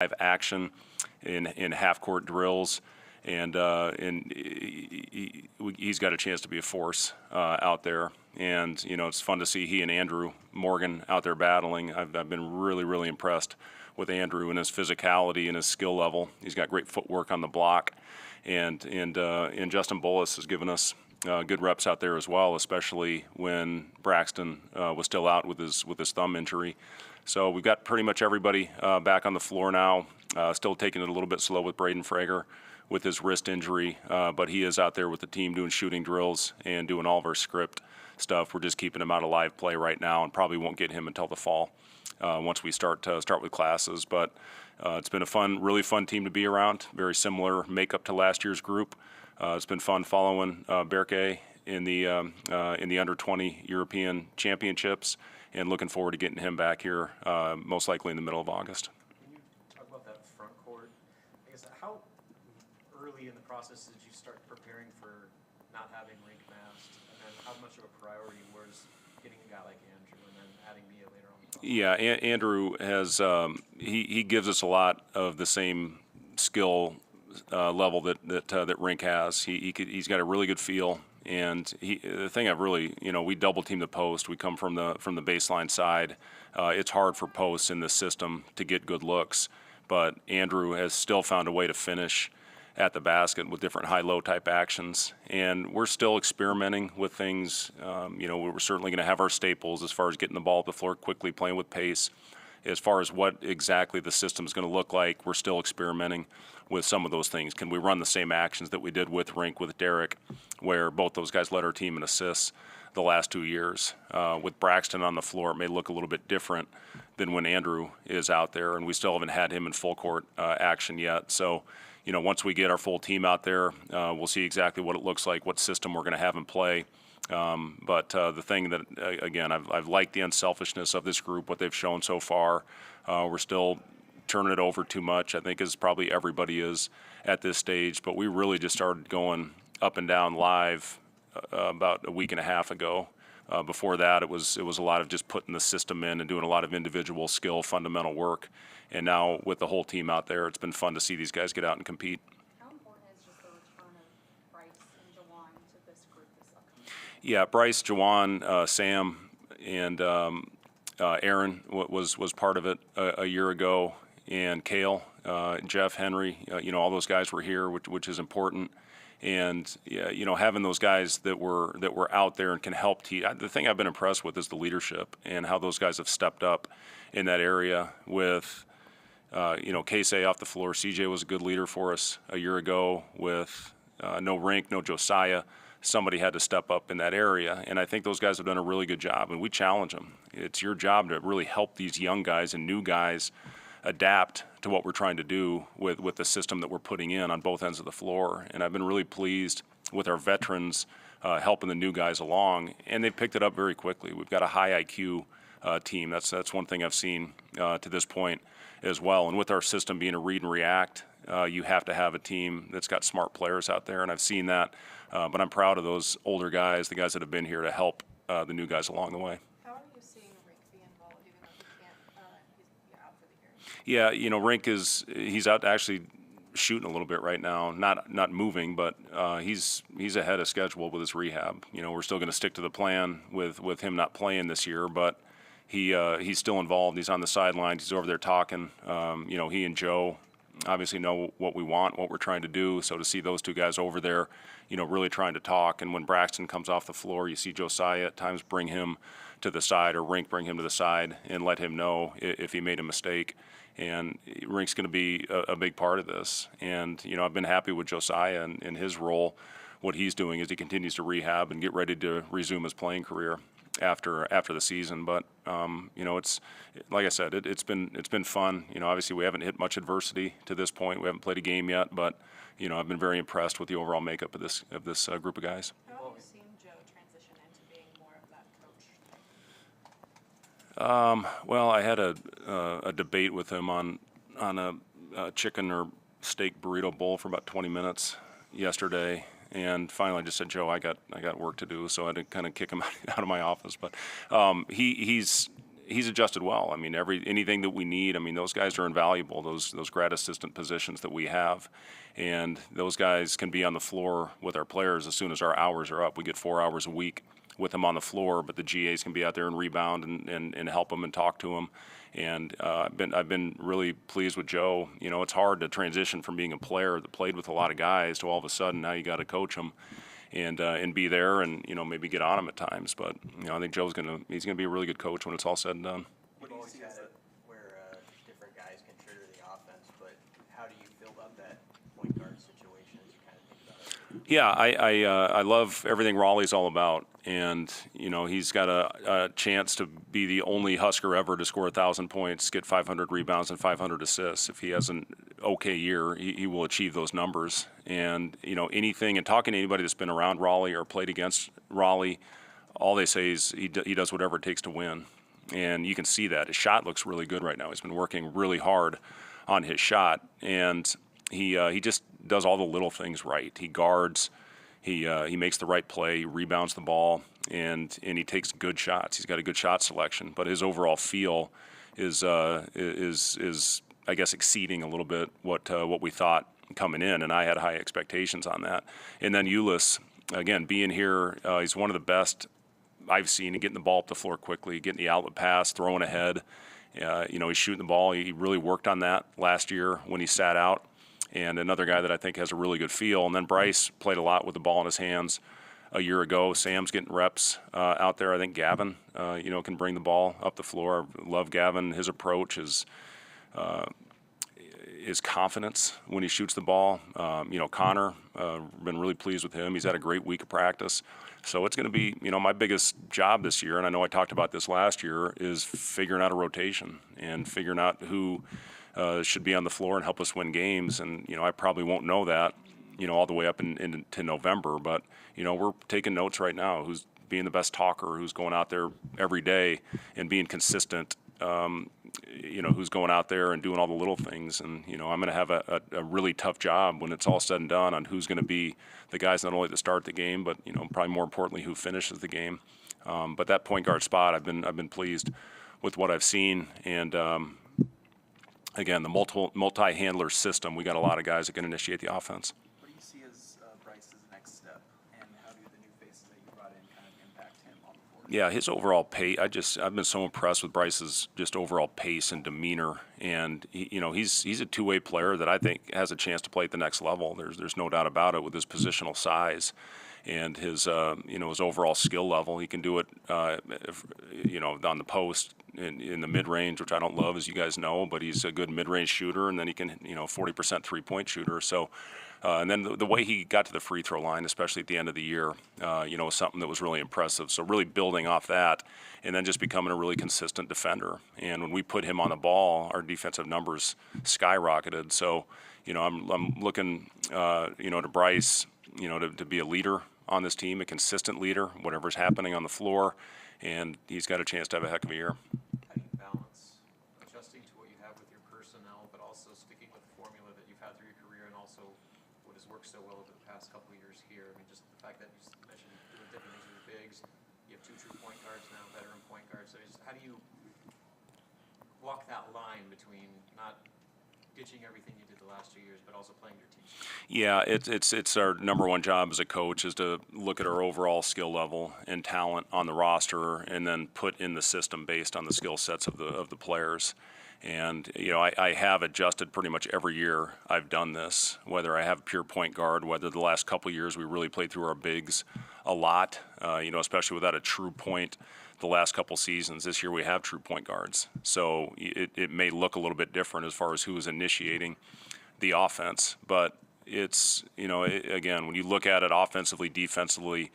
live action in half-court drills, and he's got a chance to be a force out there. And it's fun to see he and Andrew Morgan out there battling. I've been really impressed with Andrew and his physicality and his skill level. He's got great footwork on the block, and Justin Bullis has given us good reps out there as well, especially when Braxton was still out with his thumb injury. So we've got pretty much everybody back on the floor now. Still taking it a little bit slow with Braden Frager with his wrist injury, but he is out there with the team doing shooting drills and doing all of our script stuff. We're just keeping him out of live play right now, and probably won't get him until the fall once we start with classes. But it's been a really fun team to be around. Very similar makeup to last year's group. It's been fun following Berke in the under 20 European Championships, and looking forward to getting him back here most likely in the middle of August. When you talk about that front court, I guess how early in the process did you start preparing for not having rink masked, and then how much of a priority was getting a guy like Andrew and then adding Mia later on? Yeah, Andrew has he gives us a lot of the same skill level that Rink has. He's got a really good feel, and the thing I've really, we double team the post. We come from the baseline side. It's hard for posts in this system to get good looks, but Andrew has still found a way to finish at the basket with different high-low type actions, and we're still experimenting with things. We're certainly going to have our staples as far as getting the ball up the floor quickly, playing with pace. As far as what exactly the system is going to look like, we're still experimenting with some of those things. Can we run the same actions that we did with Rink, with Derek, where both those guys led our team in assists the last 2 years? With Braxton on the floor, it may look a little bit different than when Andrew is out there, and we still haven't had him in full court action yet. So, once we get our full team out there, we'll see exactly what it looks like, what system we're going to have in play. But the thing that, again, I've liked the unselfishness of this group, what they've shown so far. We're still turning it over too much, I think, as probably everybody is at this stage. But we really just started going up and down live about a week and a half ago. Before that, it was a lot of just putting the system in and doing a lot of individual skill, fundamental work. And now with the whole team out there, it's been fun to see these guys get out and compete. How important is just the return of Bryce and Jawan to this group this upcoming season? Yeah, Bryce, Jawan, Sam, and Aaron was part of it a year ago, and Kale, Jeff, Henry, all those guys were here, which is important. And having those guys that were out there and can help teach. The thing I've been impressed with is the leadership and how those guys have stepped up in that area. With Casey off the floor, CJ was a good leader for us a year ago. With no Rink, no Josiah, somebody had to step up in that area, and I think those guys have done a really good job. And we challenge them. It's your job to really help these young guys and new guys adapt to what we're trying to do with the system that we're putting in on both ends of the floor. And I've been really pleased with our veterans helping the new guys along, and they've picked it up very quickly. We've got a high IQ team. That's one thing I've seen to this point as well. And with our system being a read and react, you have to have a team that's got smart players out there, and I've seen that. But I'm proud of those older guys, the guys that have been here to help the new guys along the way. How are you seeing Rink be involved, even though he's out for the year? Yeah, Rink he's out actually shooting a little bit right now, not moving, but he's ahead of schedule with his rehab. We're still going to stick to the plan with him not playing this year, but he's still involved. He's on the sidelines. He's over there talking. He and Joe obviously know what we want, what we're trying to do. So to see those two guys over there, really trying to talk. And when Braxton comes off the floor, you see Josiah at times bring him to the side, or Rink bring him to the side and let him know if he made a mistake. And Rink's going to be a big part of this. And, I've been happy with Josiah and his role. What he's doing is he continues to rehab and get ready to resume his playing career after the season. But it's like I said, it's been fun. Obviously we haven't hit much adversity to this point. We haven't played a game yet, but I've been very impressed with the overall makeup of this group of guys. How have you seen Joe transition into being more of that coach? Well, I had a debate with him on a chicken or steak burrito bowl for about 20 minutes yesterday. And finally, I just said, Joe, I got work to do, so I had to kind of kick him out of my office. But he's he's adjusted well. I mean, anything that we need. I mean, those guys are invaluable. Those grad assistant positions that we have, and those guys can be on the floor with our players as soon as our hours are up. We get 4 hours a week with them on the floor, but the GAs can be out there and rebound and help them and talk to them. And I've been really pleased with Joe. You know, it's hard to transition from being a player that played with a lot of guys to all of a sudden now you got to coach them and be there and, you know, maybe get on them at times. But, you know, I think he's gonna be a really good coach when it's all said and done. What do you see as where different guys contribute to the offense, but how do you feel about that point guard situation as you kind of think about it? Yeah, I love everything Raleigh's all about, and you know he's got a chance to be the only Husker ever to score 1,000 points, get 500 rebounds, and 500 assists. If he has an okay year, he will achieve those numbers. And you know anything, and talking to anybody that's been around Raleigh or played against Raleigh, all they say is he does whatever it takes to win, and you can see that his shot looks really good right now. He's been working really hard on his shot, and he just does all the little things right. He guards, he makes the right play, he rebounds the ball, and he takes good shots. He's got a good shot selection, but his overall feel is I guess exceeding a little bit what we thought coming in, and I had high expectations on that. And then Ulis, again, being here, he's one of the best I've seen in getting the ball up the floor quickly, getting the outlet pass, throwing ahead. You know, he's shooting the ball. He really worked on that last year when he sat out. And another guy that I think has a really good feel. And then Bryce played a lot with the ball in his hands a year ago. Sam's getting reps out there. I think Gavin, you know, can bring the ball up the floor. I love Gavin. His approach is his confidence when he shoots the ball. You know, Connor, been really pleased with him. He's had a great week of practice. So it's going to be, you know, my biggest job this year, and I know I talked about this last year, is figuring out a rotation and figuring out who should be on the floor and help us win games. And, you know, I probably won't know that, you know, all the way up into November. But, you know, we're taking notes right now. Who's being the best talker, who's going out there every day and being consistent, you know, who's going out there and doing all the little things. And, you know, I'm going to have a really tough job when it's all said and done on who's going to be the guys not only that start the game, but, you know, probably more importantly, who finishes the game. But that point guard spot, I've been pleased with what I've seen. And, again, the multi-handler system, we got a lot of guys that can initiate the offense. What do you see as Bryce's next step, and how do the new faces that you brought in kind of impact him on the floor? Yeah, his overall pace. I've been so impressed with Bryce's just overall pace and demeanor, and you know he's a two-way player that I think has a chance to play at the next level. There's no doubt about it with his positional size and his you know his overall skill level. He can do it you know on the post. In the mid-range, which I don't love, as you guys know, but he's a good mid-range shooter, and then he can, you know, 40% three-point shooter. So, and then the way he got to the free throw line, especially at the end of the year, you know, was something that was really impressive. So really building off that, and then just becoming a really consistent defender. And when we put him on the ball, our defensive numbers skyrocketed. So, you know, I'm looking, you know, to Bryce, you know, to be a leader on this team, a consistent leader, whatever's happening on the floor, and he's got a chance to have a heck of a year. How do you balance adjusting to what you have with your personnel, but also sticking with the formula that you've had through your career and also what has worked so well over the past couple of years here? I mean, just the fact that you mentioned doing different things with your bigs. You have 2 true point guards now, veteran point guards. So just how do you walk that line between not ditching everything you did the last 2 years, but also playing your team? Yeah, it's our number one job as a coach is to look at our overall skill level and talent on the roster, and then put in the system based on the skill sets of the players. And you know, I have adjusted pretty much every year I've done this. Whether I have pure point guard, whether the last couple of years we really played through our bigs a lot, you know, especially without a true point. The last couple seasons, this year we have true point guards, so it may look a little bit different as far as who is initiating the offense, but it's, you know, again, when you look at it offensively, defensively,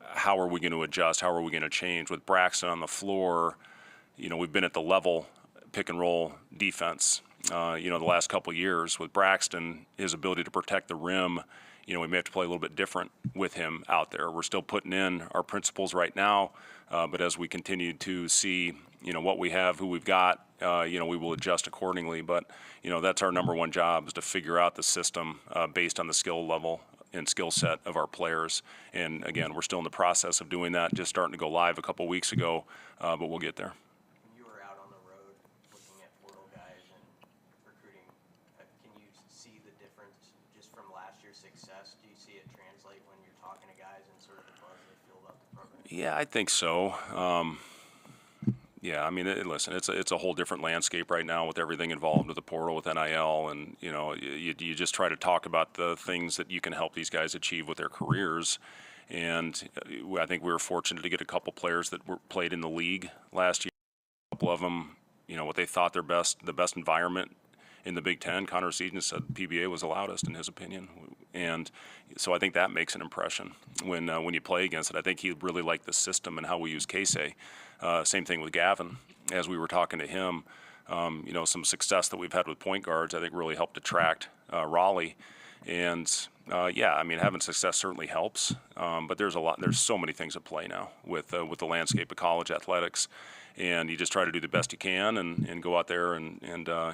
how are we going to adjust? How are we going to change? With Braxton on the floor, you know, we've been at the level pick and roll defense, you know, the last couple of years. With Braxton, his ability to protect the rim, you know, we may have to play a little bit different with him out there. We're still putting in our principles right now, but as we continue to see, you know, what we have, who we've got, you know, we will adjust accordingly. But, you know, that's our number one job, is to figure out the system based on the skill level and skill set of our players. And again, we're still in the process of doing that, just starting to go live a couple weeks ago, but we'll get there. When you were success, do you see it translate when you're talking to guys and sort of the buzz they feel about the program? Yeah, I think so. Yeah, I mean, listen, it's a whole different landscape right now with everything involved with the portal, with NIL, and you know, you just try to talk about the things that you can help these guys achieve with their careers. And I think we were fortunate to get a couple players that played in the league last year. A couple of them, you know, what they thought the best environment in the Big Ten. Connor Seaton said PBA was the loudest in his opinion, and so I think that makes an impression when you play against it. I think he really liked the system and how we use Casey. Same thing with Gavin. As we were talking to him, you know, some success that we've had with point guards, I think really helped attract Raleigh. And yeah, I mean, having success certainly helps, but there's so many things at play now with the landscape of college athletics, and you just try to do the best you can and go out there and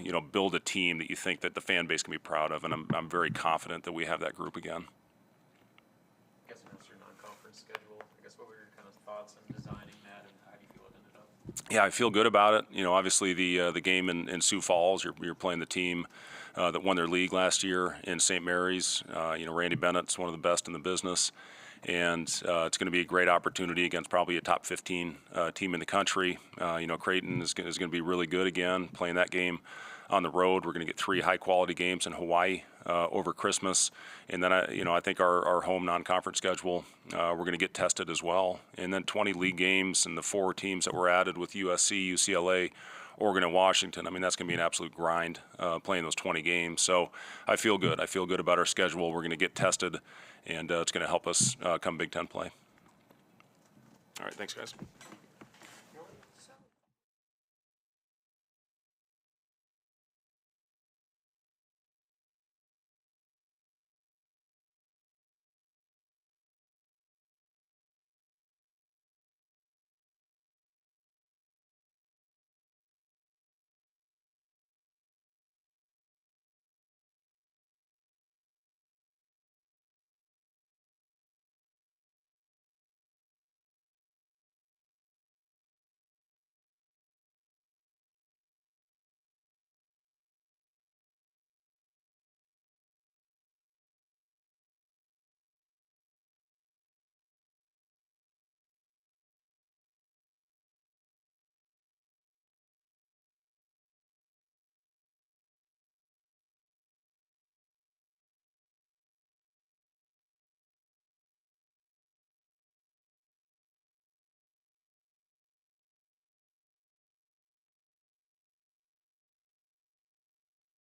you know, build a team that you think that the fan base can be proud of, and I'm very confident that we have that group again. I guess that's your non-conference schedule. I guess what were your kind of thoughts on designing that, and how do you feel it ended up? Yeah, I feel good about it. You know, obviously the game in Sioux Falls, you're playing the team that won their league last year in St. Mary's. You know, Randy Bennett's one of the best in the business, and it's going to be a great opportunity against probably a top 15 team in the country. You know, Creighton is going to be really good again, playing that game on the road. We're going to get 3 high-quality games in Hawaii over Christmas, and then I think our home non-conference schedule, we're going to get tested as well, and then 20 league games and the 4 teams that were added with USC, UCLA, Oregon, and Washington. I mean, that's going to be an absolute grind playing those 20 games. So I feel good. I feel good about our schedule. We're going to get tested, and it's going to help us come Big Ten play. All right, thanks, guys.